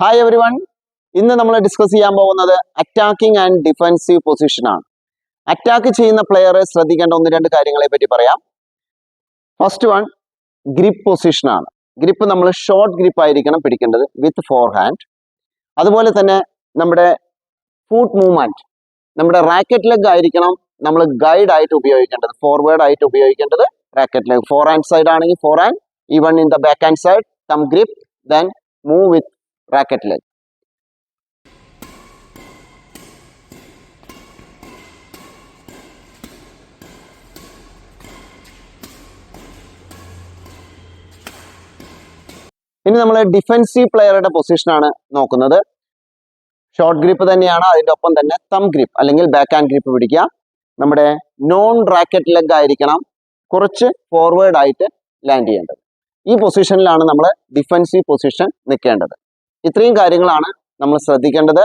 Hi every one. ഇന്ന് നമ്മൾ discuss ചെയ്യാൻ പോകുന്നത് അറ്റാക്കിംഗ് ആൻഡ് ഡിഫെൻസീവ് പൊസിഷനാണ്. അറ്റാക്ക് ചെയ്യുന്ന പ്ലെയർ ശ്രദ്ധിക്കേണ്ട ഒന്ന് രണ്ട് കാര്യങ്ങളെ പറ്റി പറയാം. ഫസ്റ്റ് വൺ ഗ്രിപ്പ് പൊസിഷനാണ്. ഗ്രിപ്പ് നമ്മൾ ഷോർട്ട് ഗ്രിപ്പ് ആയിരിക്കണം പിടിക്കേണ്ടത് വിത്ത് ഫോർ ഹാൻഡ്. അതുപോലെ തന്നെ നമ്മുടെ ഫൂട്ട് മൂവ്മെന്റ്, നമ്മുടെ റാക്കറ്റ് ലെഗ് ആയിരിക്കണം നമ്മൾ ഗൈഡ് ആയിട്ട് ഉപയോഗിക്കേണ്ടത്, ഫോർവേഡ് ആയിട്ട് ഉപയോഗിക്കേണ്ടത് racket leg. Forehand side ആണെങ്കിൽ forehand, even in the backhand side some grip, then move with racket leg. ഇനി നമ്മൾ ഡിഫെൻസീവ് പ്ലെയറുടെ പൊസിഷനാണ് നോക്കുന്നത്. ഷോർട്ട് ഗ്രിപ്പ് തന്നെയാണ്, അതിൻ്റെ ഒപ്പം തന്നെ തം ഗ്രിപ്പ് അല്ലെങ്കിൽ ബാക്ക് ഹാൻഡ് ഗ്രിപ്പ് പിടിക്കുക. നമ്മുടെ നോൺ റാക്കറ്റ് ലെഗ് ആയിരിക്കണം കുറച്ച് ഫോർവേഡ് ആയിട്ട് ലാൻഡ് ചെയ്യേണ്ടത്. ഈ പൊസിഷനിലാണ് നമ്മൾ ഡിഫെൻസീവ് പൊസിഷൻ നിൽക്കേണ്ടത്. ഇത്രയും കാര്യങ്ങളാണ് നമ്മൾ ശ്രദ്ധിക്കേണ്ടത്.